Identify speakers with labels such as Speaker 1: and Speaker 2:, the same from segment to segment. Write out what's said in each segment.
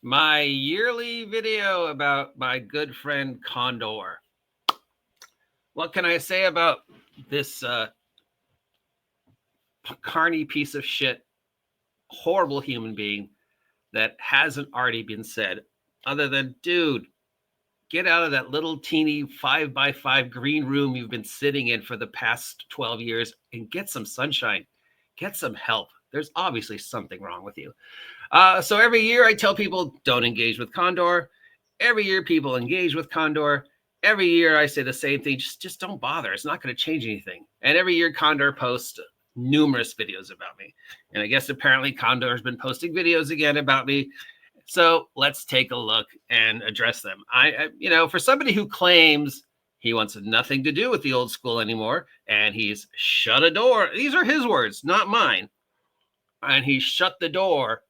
Speaker 1: My yearly video about my good friend Condor. What can I say about this carny piece of shit, horrible human being that hasn't already been said, other than, dude, get out of that little teeny 5x5 green room you've been sitting in for the past 12 years and get some sunshine, get some help. There's obviously something wrong with you. So every year I tell people, don't engage with Condor. Every year people engage with Condor. Every year I say the same thing, just don't bother. It's not going to change anything. And every year Condor posts numerous videos about me. And I guess apparently Condor has been posting videos again about me. So let's take a look and address them. For somebody who claims he wants nothing to do with the old school anymore, and he's shut a door. These are his words, not mine. And he shut the door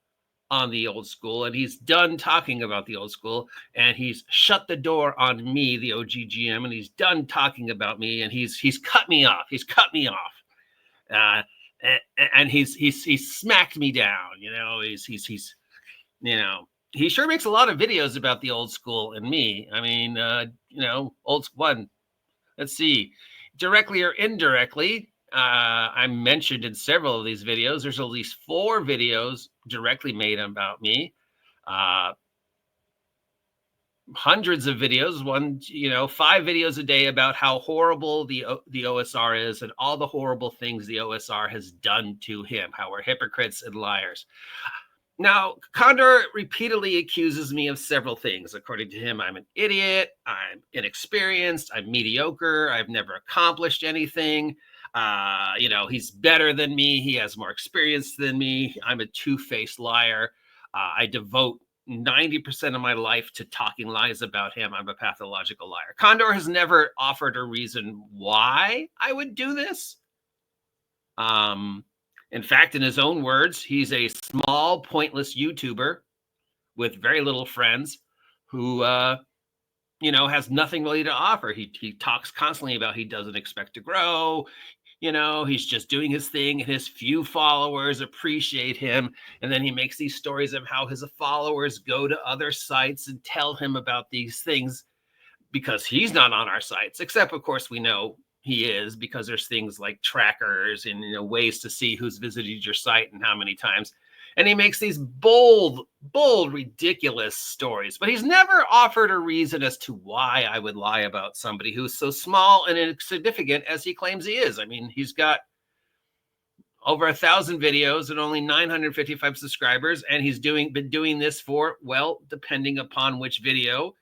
Speaker 1: on the old school, and he's done talking about the old school, and he's shut the door on me, the OGGM, and he's done talking about me, and he's cut me off. He's cut me off, and he's smacked me down. He sure makes a lot of videos about the old school and me. I mean, old one. Let's see, directly or indirectly. I'm mentioned in several of these videos. There's at least 4 videos directly made about me. Hundreds of videos, 5 videos a day about how horrible the OSR is and all the horrible things the OSR has done to him, how we're hypocrites and liars. Now, Condor repeatedly accuses me of several things. According to him, I'm an idiot, I'm inexperienced, I'm mediocre, I've never accomplished anything. He's better than me, he has more experience than me, I'm a two-faced liar. I devote 90% of my life to talking lies about him. I'm a pathological liar. Condor has never offered a reason why I would do this. In fact, in his own words, he's a small, pointless YouTuber with very little friends who, has nothing really to offer. He talks constantly about he doesn't expect to grow. He's just doing his thing, and his few followers appreciate him. And then he makes these stories of how his followers go to other sites and tell him about these things because he's not on our sites, except, of course, we know he is, because there's things like trackers and ways to see who's visited your site and how many times. And he makes these bold, ridiculous stories, but he's never offered a reason as to why I would lie about somebody who's so small and insignificant as he claims he is. I mean, he's got over 1,000 videos and only 955 subscribers, and he's been doing this for, well, depending upon which video,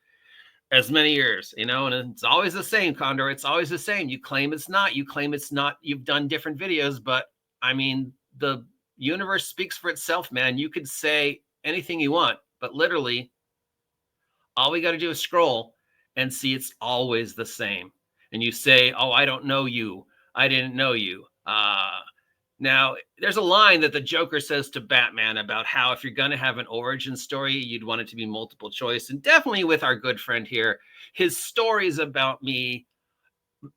Speaker 1: as many years, and it's always the same, Condor. It's always the same. You claim it's not. You claim it's not. You've done different videos, but I mean, the universe speaks for itself, man. You could say anything you want, but literally, all we got to do is scroll and see it's always the same. And you say, "Oh, I don't know you. I didn't know you." Now, there's a line that the Joker says to Batman about how if you're going to have an origin story, you'd want it to be multiple choice. And definitely with our good friend here, his stories about me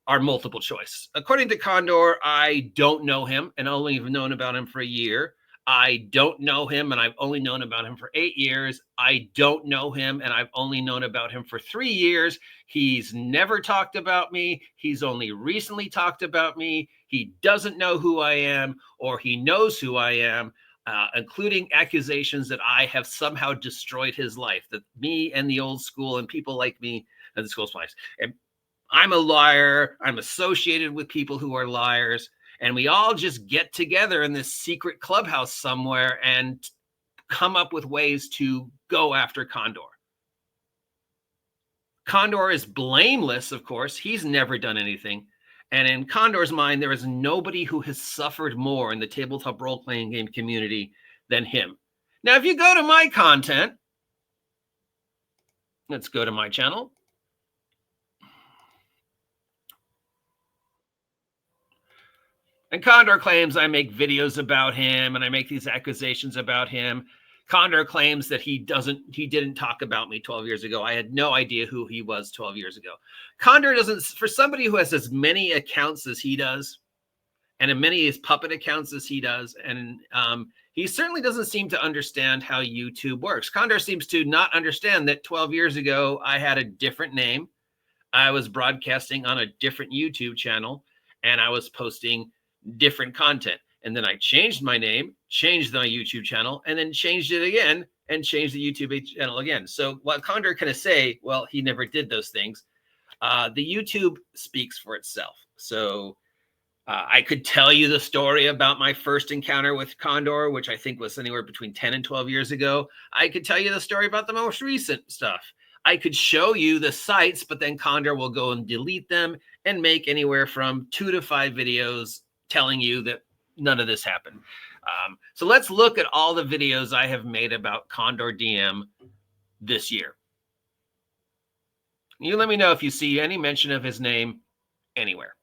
Speaker 1: are multiple choice. According to Condor, I don't know him and only have known about him for a year. I don't know him and I've only known about him for 8 years. I don't know him and I've only known about him for 3 years. He's never talked about me. He's only recently talked about me. He doesn't know who I am, or he knows who I am, including accusations that I have somehow destroyed his life, that me and the old school and people like me and the school's lives. And I'm a liar. I'm associated with people who are liars. And we all just get together in this secret clubhouse somewhere and come up with ways to go after Condor. Condor is blameless, of course. He's never done anything. And in Condor's mind, there is nobody who has suffered more in the tabletop role-playing game community than him. Now, if you go to my content, let's go to my channel. And Condor claims I make videos about him and I make these accusations about him. Condor claims that he didn't talk about me 12 years ago. I had no idea who he was 12 years ago. Condor doesn't, for somebody who has as many accounts as he does, and in many of his puppet accounts as he does. And he certainly doesn't seem to understand how YouTube works. Condor seems to not understand that 12 years ago, I had a different name. I was broadcasting on a different YouTube channel, and I was posting different content. And then I changed my name, changed my YouTube channel, and then changed it again and changed the YouTube channel again. So what Condor can say, well, he never did those things. The YouTube speaks for itself. So I could tell you the story about my first encounter with Condor, which I think was anywhere between 10 and 12 years ago. I could tell you the story about the most recent stuff. I could show you the sites, but then Condor will go and delete them and make anywhere from 2 to 5 videos telling you that none of this happened. So let's look at all the videos I have made about Condor DM this year. You let me know if you see any mention of his name anywhere.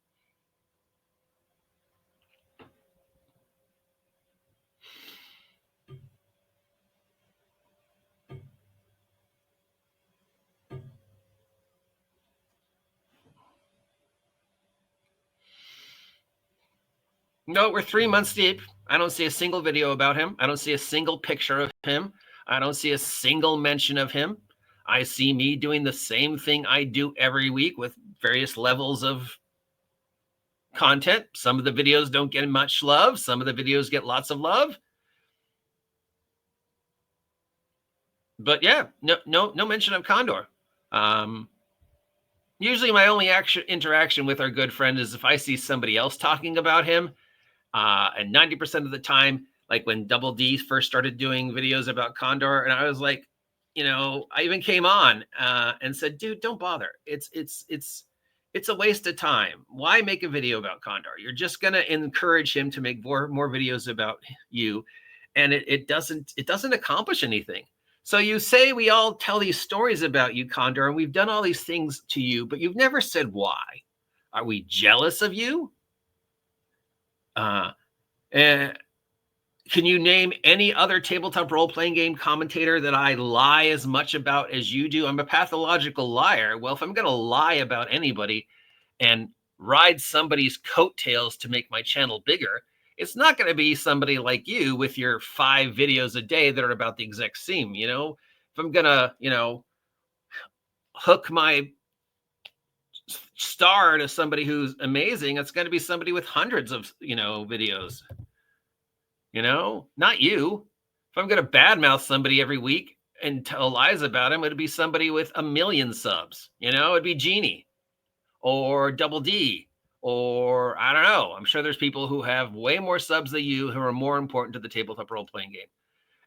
Speaker 1: No, we're 3 months deep. I don't see a single video about him. I don't see a single picture of him. I don't see a single mention of him. I see me doing the same thing I do every week with various levels of content. Some of the videos don't get much love. Some of the videos get lots of love. But yeah, no mention of Condor. Usually my only interaction with our good friend is if I see somebody else talking about him. And 90% of the time, like when Double D first started doing videos about Condor, and I was like, I even came on and said, dude, don't bother. It's a waste of time. Why make a video about Condor? You're just going to encourage him to make more videos about you. And it doesn't accomplish anything. So you say we all tell these stories about you, Condor, and we've done all these things to you, but you've never said why. Are we jealous of you? And can you name any other tabletop role-playing game commentator that I lie as much about as you do? I'm a pathological liar. Well, if I'm going to lie about anybody and ride somebody's coattails to make my channel bigger, it's not going to be somebody like you with your 5 videos a day that are about the exact same. If I'm going to, hook my star to somebody who's amazing, it's going to be somebody with hundreds of, videos. Not you. If I'm going to badmouth somebody every week and tell lies about him, it'd be somebody with 1 million subs. It'd be Genie or Double D, or I don't know. I'm sure there's people who have way more subs than you who are more important to the tabletop role-playing game.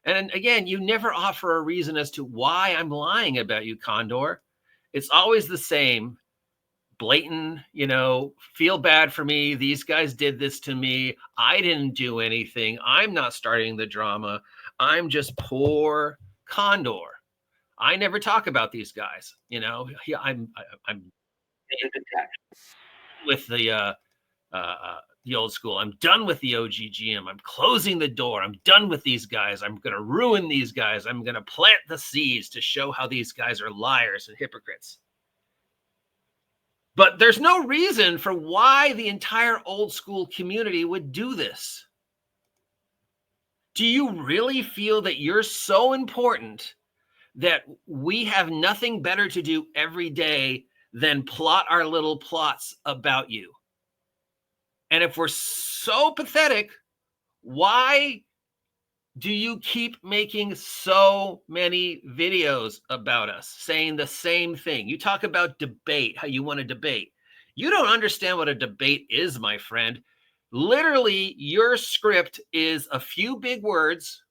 Speaker 1: And again, you never offer a reason as to why I'm lying about you, Condor. It's always the same. Blatant, feel bad for me. These guys did this to me. I didn't do anything. I'm not starting the drama. I'm just poor Condor. I never talk about these guys. I'm with the old school. I'm done with the OGGM. I'm closing the door. I'm done with these guys. I'm going to ruin these guys. I'm going to plant the seeds to show how these guys are liars and hypocrites. But there's no reason for why the entire old school community would do this. Do you really feel that you're so important that we have nothing better to do every day than plot our little plots about you? And if we're so pathetic, why do you keep making so many videos about us saying the same thing? You talk about debate, how you want to debate. You don't understand what a debate is, my friend. Literally, your script is a few big words,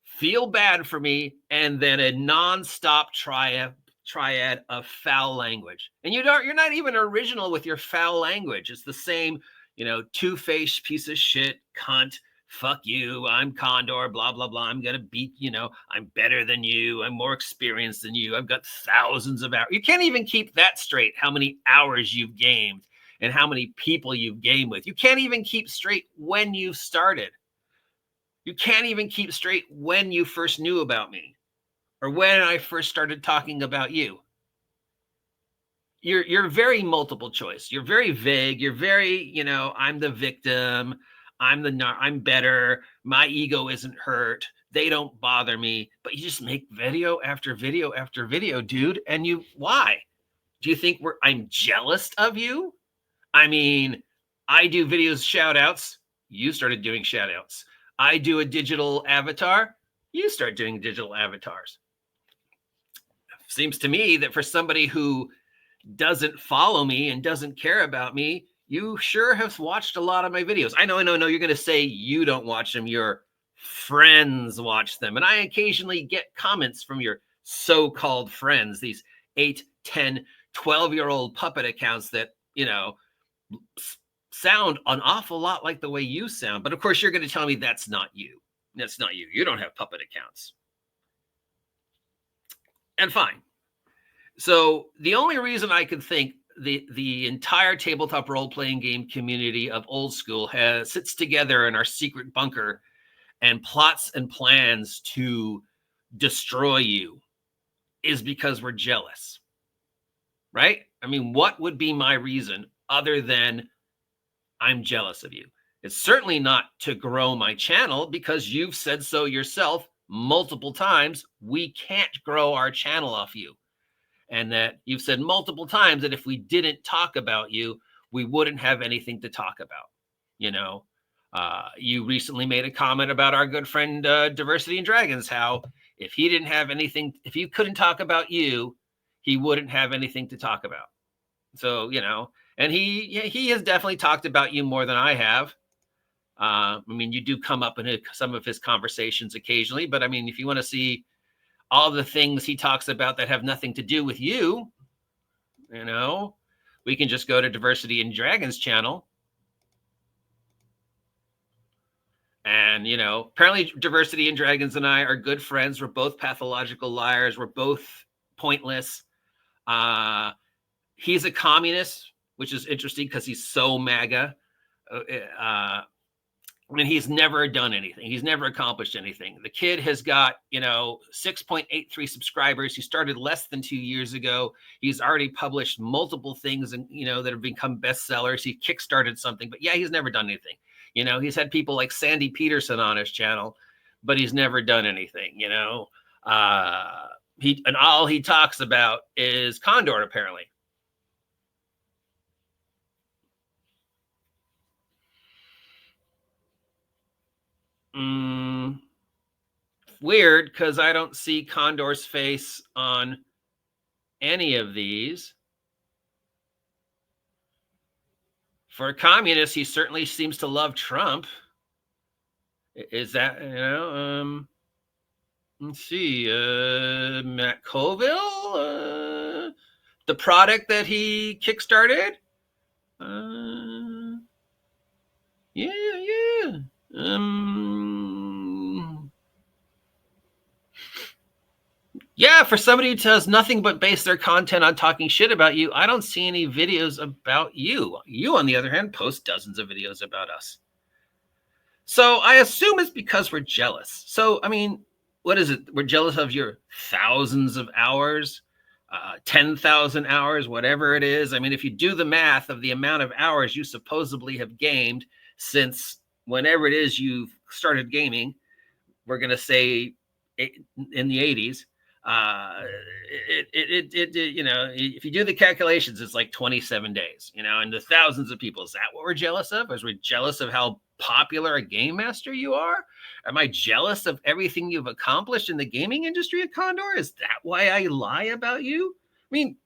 Speaker 1: feel bad for me, and then a nonstop triad of foul language. And you're not even original with your foul language. It's the same, two-faced piece of shit, cunt, fuck you, I'm Condor, blah, blah, blah. I'm going to beat, I'm better than you. I'm more experienced than you. I've got thousands of hours. You can't even keep that straight, how many hours you've gamed and how many people you've gamed with. You can't even keep straight when you started. You can't even keep straight when you first knew about me or when I first started talking about you. you're very multiple choice. You're very vague. You're very, you know, I'm the victim. I'm better. My ego isn't hurt. They don't bother me. But you just make video after video after video, dude. And why? Do you think I'm jealous of you? I mean, I do videos, shout outs. You started doing shout outs. I do a digital avatar. You start doing digital avatars. Seems to me that for somebody who doesn't follow me and doesn't care about me, you sure have watched a lot of my videos. I know. You're going to say you don't watch them. Your friends watch them. And I occasionally get comments from your so-called friends, these 8, 10, 12-year-old puppet accounts that, you know, sound an awful lot like the way you sound. But of course, you're going to tell me that's not you. That's not you. You don't have puppet accounts. And fine. So the only reason I could think the entire tabletop role-playing game community of old school sits together in our secret bunker and plots and plans to destroy you is because we're jealous, right? I mean, what would be my reason other than I'm jealous of you? It's certainly not to grow my channel, because you've said so yourself multiple times. We can't grow our channel off you. And that you've said multiple times that if we didn't talk about you, we wouldn't have anything to talk about. You know, you recently made a comment about our good friend Diversity and Dragons, how if he didn't have anything, if he couldn't talk about you, he wouldn't have anything to talk about. So, you know, and he has definitely talked about you more than I have. I mean, you do come up in some of his conversations occasionally, but I mean, if you want to see all the things he talks about that have nothing to do with you, you know, we can just go to Diversity and Dragons channel. And, you know, apparently Diversity and Dragons and I are good friends. We're both pathological liars. We're both pointless. He's a communist, which is interesting because he's so MAGA. I mean, he's never done anything. He's never accomplished anything. The kid has got, you know, 6.83 subscribers. He started less than 2 years ago. He's already published multiple things, and, you know, that have become bestsellers. He kickstarted something, but yeah, he's never done anything. You know, he's had people like Sandy Peterson on his channel, but he's never done anything, you know. And all he talks about is Condor, apparently. Weird, because I don't see Condor's face on any of these. For a communist, he certainly seems to love Trump. Is that, you know, let's see, Matt Colville, the product that he kickstarted. Yeah. Yeah, for somebody who does nothing but base their content on talking shit about you, I don't see any videos about you. You, on the other hand, post dozens of videos about us. So I assume it's because we're jealous. So, I mean, what is it? We're jealous of your thousands of hours, 10,000 hours, whatever it is. I mean, if you do the math of the amount of hours you supposedly have gamed since whenever it is you've started gaming, we're going to say in the 80s, you know, if you do the calculations, it's like 27 days, you know, and the thousands of people. Is that what we're jealous of? Is we jealous of how popular a game master you are? Am I jealous of everything you've accomplished in the gaming industry at Condor? Is that why I lie about you? I mean,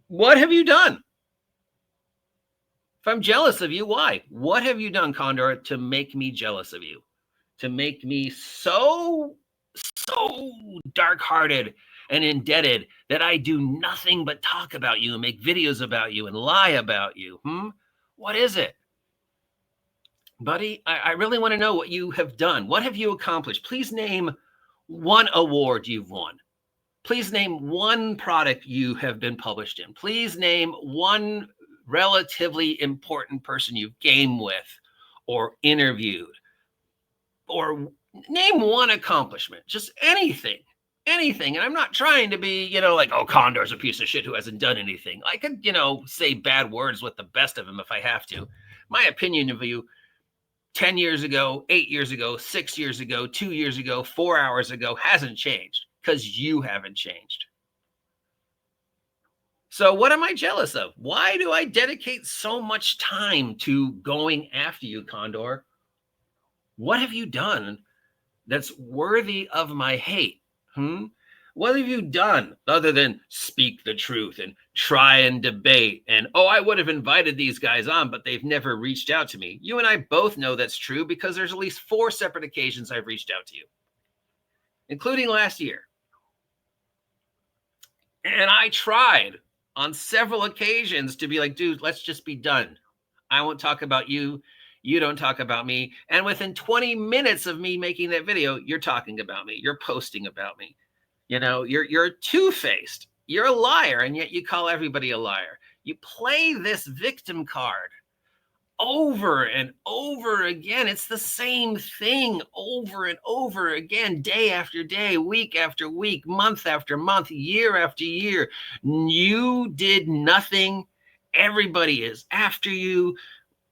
Speaker 1: what have you done? If I'm jealous of you, why? What have you done, Condor, to make me jealous of you? To make me so dark-hearted and indebted that I do nothing but talk about you and make videos about you and lie about you? What is it? Buddy, I really want to know what you have done. What have you accomplished? Please name one award you've won. Please name one product you have been published in. Please name one relatively important person you've gamed with or interviewed, or name one accomplishment, just anything, anything. And I'm not trying to be, like, oh, Condor's a piece of shit who hasn't done anything. I could, say bad words with the best of them if I have to. My opinion of you 10 years ago, 8 years ago, 6 years ago, 2 years ago, 4 hours ago hasn't changed because you haven't changed. So what am I jealous of? Why do I dedicate so much time to going after you, Condor? What have you done that's worthy of my hate? What have you done other than speak the truth and try and debate? And, oh, I would have invited these guys on, but they've never reached out to me. You and I both know that's true because there's at least 4 separate occasions I've reached out to you, including last year. And I tried on several occasions to be like, dude, let's just be done. I won't talk about you. You don't talk about me. And within 20 minutes of me making that video, you're talking about me. You're posting about me. You're two-faced. You're a liar, and yet you call everybody a liar. You play this victim card over and over again. It's the same thing over and over again, day after day, week after week, month after month, year after year. You did nothing. Everybody is after you.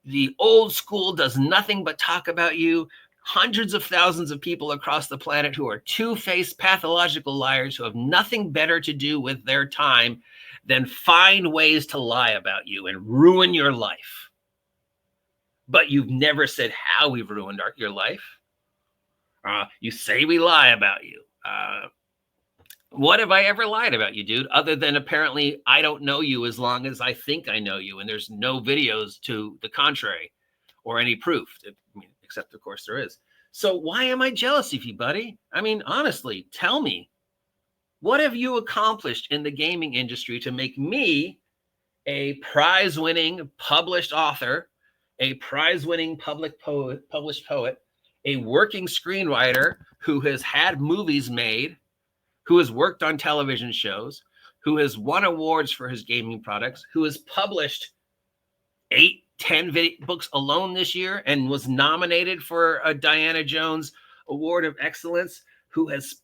Speaker 1: The old school does nothing but talk about you. Hundreds of thousands of people across the planet who are two-faced pathological liars who have nothing better to do with their time than find ways to lie about you and ruin your life. But you've never said how we've ruined your life. You say we lie about you. What have I ever lied about you, dude? Other than apparently I don't know you as long as I think I know you, and there's no videos to the contrary or any proof. Except, of course, there is. So why am I jealous of you, buddy? I mean, honestly, tell me, what have you accomplished in the gaming industry to make me a prize-winning published author, a prize-winning published poet, a working screenwriter who has had movies made, who has worked on television shows, who has won awards for his gaming products, who has published 8-10 books alone this year and was nominated for a Diana Jones Award of Excellence, who has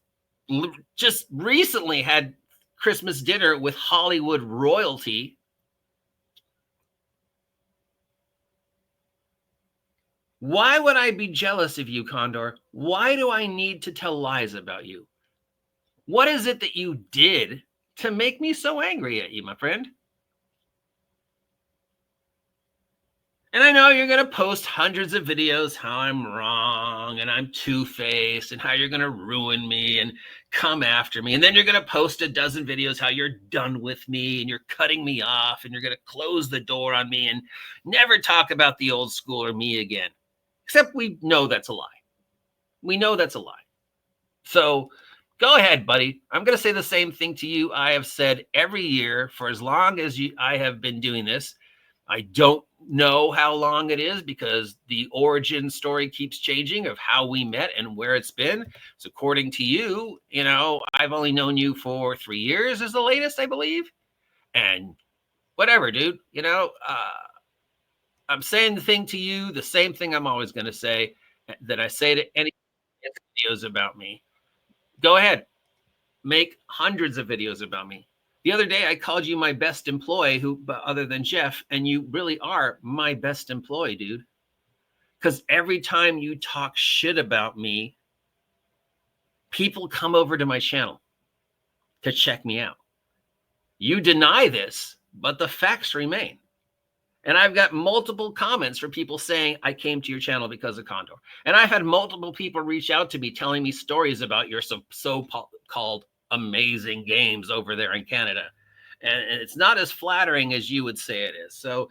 Speaker 1: just recently had Christmas dinner with Hollywood royalty. Why would I be jealous of you, Condor? Why do I need to tell lies about you? What is it that you did to make me so angry at you, my friend? And I know you're going to post hundreds of videos how I'm wrong and I'm two-faced and how you're going to ruin me and come after me. And then you're going to post a dozen videos how you're done with me and you're cutting me off and you're going to close the door on me and never talk about the old school or me again. Except we know that's a lie. We know that's a lie. So go ahead, buddy. I'm going to say the same thing to you. I have said every year for as long as I have been doing this. I don't know how long it is because the origin story keeps changing of how we met and where it's been. So according to you, I've only known you for 3 years is the latest, I believe. And whatever, dude, I'm saying the thing to you, the same thing I'm always going to say that I say to any videos about me. Go ahead, make hundreds of videos about me. The other day, I called you my best employee, other than Jeff, and you really are my best employee, dude. Because every time you talk shit about me, people come over to my channel to check me out. You deny this, but the facts remain. And I've got multiple comments from people saying, I came to your channel because of Condor. And I've had multiple people reach out to me telling me stories about your so-called amazing games over there in Canada. And it's not as flattering as you would say it is. So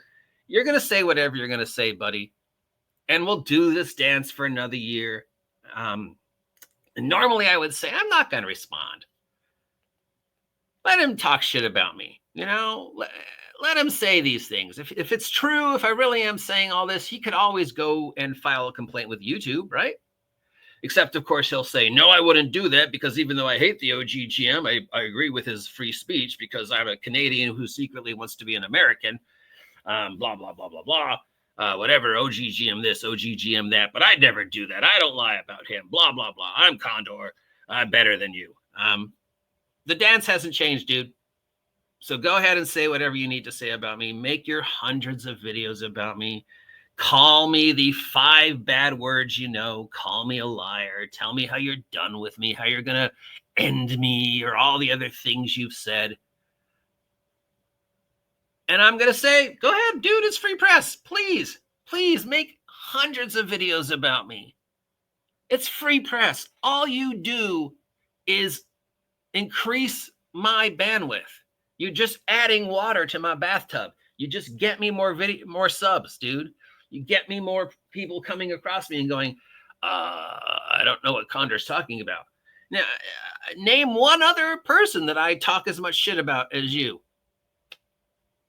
Speaker 1: you're going to say whatever you're going to say, buddy. And we'll do this dance for another year. Normally I would say, I'm not going to respond. Let him talk shit about me. Let him say these things. If it's true, if I really am saying all this, he could always go and file a complaint with YouTube, right? Except, of course, he'll say, no, I wouldn't do that because even though I hate the OGGM, I agree with his free speech because I'm a Canadian who secretly wants to be an American. Blah, blah, blah, blah, blah. Whatever, OGGM this, OGGM that. But I'd never do that. I don't lie about him. Blah, blah, blah. I'm Condor. I'm better than you. The dance hasn't changed, dude. So go ahead and say whatever you need to say about me. Make your hundreds of videos about me. Call me the 5 bad words you know. Call me a liar. Tell me how you're done with me, how you're going to end me, or all the other things you've said. And I'm going to say, go ahead, dude, it's free press. Please, please make hundreds of videos about me. It's free press. All you do is increase my bandwidth. You're just adding water to my bathtub. You just get me more subs, dude. You get me more people coming across me and going, I don't know what Condor's talking about. Now, name one other person that I talk as much shit about as you,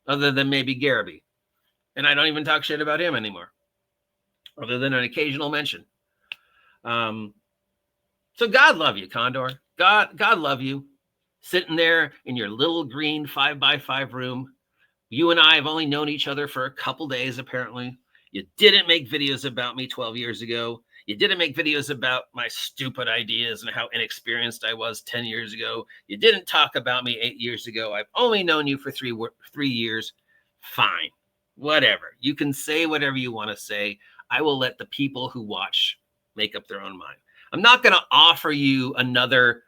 Speaker 1: other than maybe Garraby. And I don't even talk shit about him anymore, other than an occasional mention. So God love you, Condor. God love you. Sitting there in your little green 5x5 room. You and I have only known each other for a couple days, apparently. You didn't make videos about me 12 years ago. You didn't make videos about my stupid ideas and how inexperienced I was 10 years ago. You didn't talk about me 8 years ago. I've only known you for 3 years. Fine. Whatever. You can say whatever you want to say. I will let the people who watch make up their own mind. I'm not going to offer you another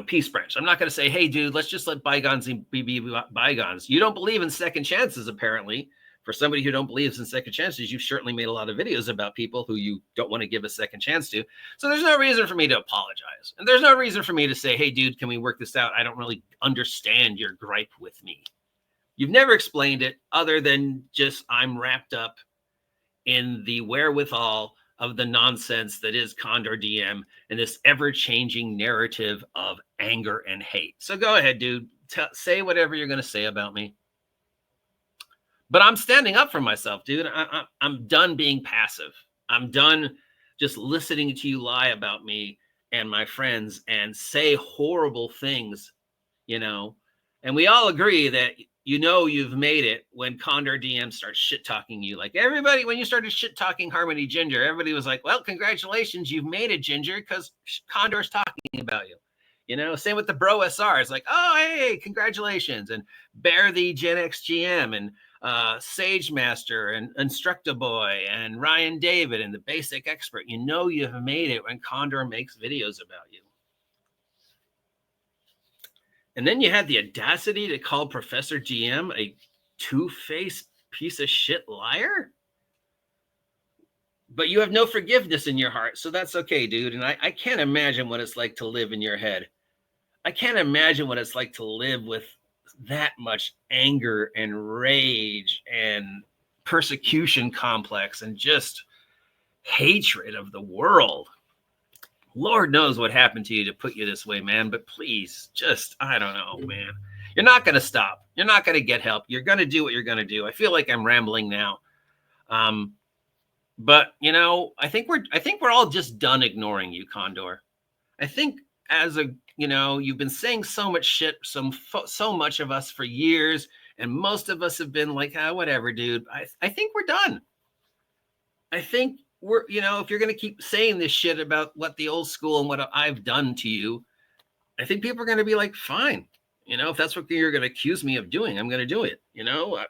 Speaker 1: peace branch. I'm not going to say, hey, dude, let's just let bygones be bygones. You don't believe in second chances, apparently. For somebody who don't believe in second chances, you've certainly made a lot of videos about people who you don't want to give a second chance to. So there's no reason for me to apologize. And there's no reason for me to say, hey, dude, can we work this out? I don't really understand your gripe with me. You've never explained it other than just I'm wrapped up in the wherewithal of the nonsense that is Condor DM and this ever-changing narrative of anger and hate. So go ahead, dude. Say whatever you're going to say about me. But I'm standing up for myself, dude. I'm done being passive. I'm done just listening to you lie about me and my friends and say horrible things, And we all agree that you've made it when Condor DM starts shit-talking you. Like everybody, when you started shit-talking Harmony Ginger, everybody was like, well, congratulations, you've made it, Ginger, because Condor's talking about you. Same with the Bro SR. It's like, oh, hey, congratulations. And Bear the Gen X GM and Sage Master and Instructaboy and Ryan David and the Basic Expert. You've made it when Condor makes videos about you. And then you had the audacity to call Professor GM a two-faced piece of shit liar? But you have no forgiveness in your heart, so that's okay, dude. And I can't imagine what it's like to live in your head. I can't imagine what it's like to live with that much anger and rage and persecution complex and just hatred of the world. Lord knows what happened to you to put you this way, man. But please, I don't know, man. You're not going to stop. You're not going to get help. You're going to do what you're going to do. I feel like I'm rambling now. But I think we're all just done ignoring you, Condor. I think you've been saying so much shit, so much of us for years, and most of us have been like, whatever, dude. I think we're done. I think we're, if you're going to keep saying this shit about what the old school and what I've done to you, I think people are going to be like, fine. If that's what you're going to accuse me of doing, I'm going to do it.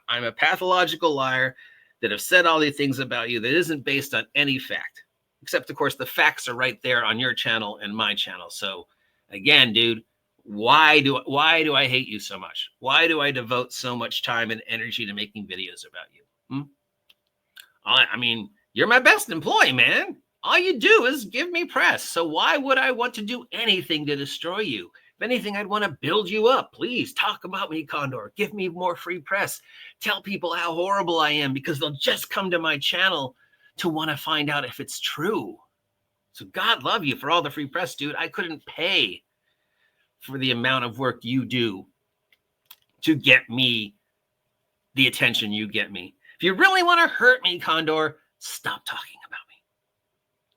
Speaker 1: I'm a pathological liar that have said all these things about you that isn't based on any fact, except, of course, the facts are right there on your channel and my channel. So again, dude, why do I hate you so much? Why do I devote so much time and energy to making videos about you? I mean, you're my best employee, man. All you do is give me press. So why would I want to do anything to destroy you? If anything, I'd want to build you up. Please talk about me, Condor. Give me more free press. Tell people how horrible I am because they'll just come to my channel to want to find out if it's true. So God love you for all the free press, dude. I couldn't pay for the amount of work you do to get me the attention you get me. If you really want to hurt me, Condor, stop talking about me.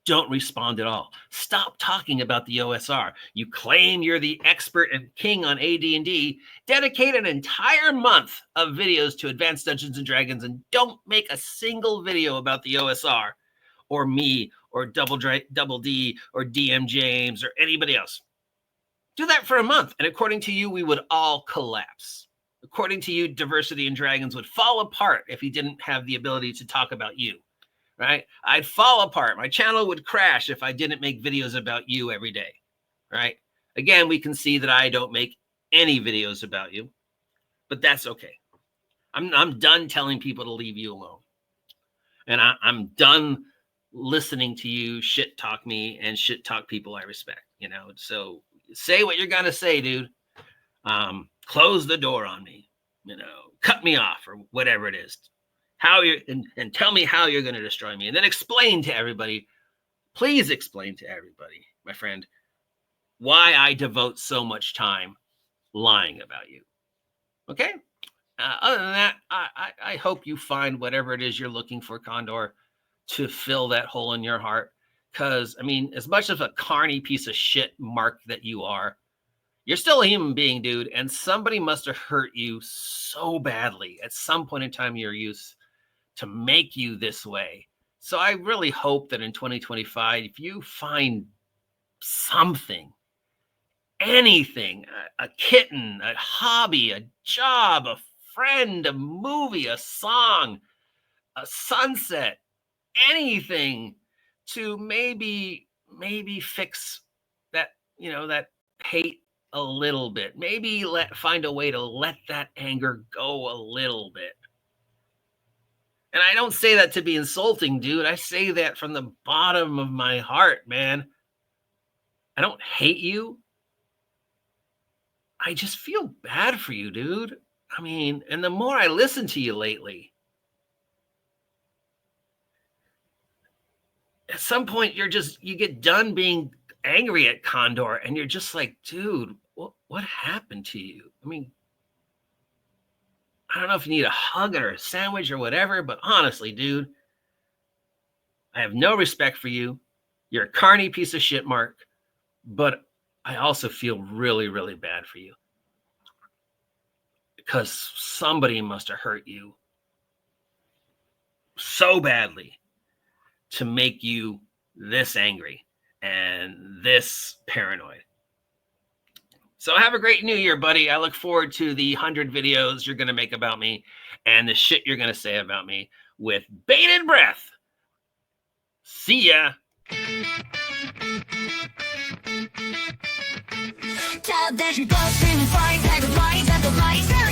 Speaker 1: Don't respond at all. Stop talking about the OSR. You claim you're the expert and king on AD&D. Dedicate an entire month of videos to Advanced Dungeons and Dragons and don't make a single video about the OSR or me or Double D or DM James or anybody else. Do that for a month. And according to you, we would all collapse. According to you, Diversity and Dragons would fall apart if he didn't have the ability to talk about you, right? I'd fall apart. My channel would crash if I didn't make videos about you every day, right? Again, we can see that I don't make any videos about you, but that's okay. I'm done telling people to leave you alone. And I'm done listening to you shit talk me and shit talk people I respect, you know? So say what you're going to say, dude. Close the door on me, you know, cut me off or whatever it is. How you and tell me how you're going to destroy me. And then explain to everybody, please explain to everybody, my friend, why I devote so much time lying about you. Okay? Other than that, I hope you find whatever it is you're looking for, Condor, to fill that hole in your heart. Because, I mean, as much of a carny piece of shit mark that you are, you're still a human being, dude. And somebody must have hurt you so badly at some point in time in your youth to make you this way. So I really hope that in 2025, if you find something, anything, a kitten, a hobby, a job, a friend, a movie, a song, a sunset, anything to maybe fix that, you know, that hate a little bit. Maybe find a way to let that anger go a little bit. And I don't say that to be insulting, dude. I say that from the bottom of my heart, man. I don't hate you. I just feel bad for you, dude. I mean, and the more I listen to you lately, at some point you get done being angry at Condor and you're just like, dude, what happened to you? I mean, I don't know if you need a hug or a sandwich or whatever, but honestly, dude, I have no respect for you. You're a carny piece of shit, Mark, but I also feel really, really bad for you because somebody must have hurt you so badly to make you this angry and this paranoid. So have a great new year, buddy. I look forward to the 100 videos you're going to make about me and the shit you're going to say about me with bated breath. See ya.
Speaker 2: Tell that you go screaming, fight, like the lights and the lights.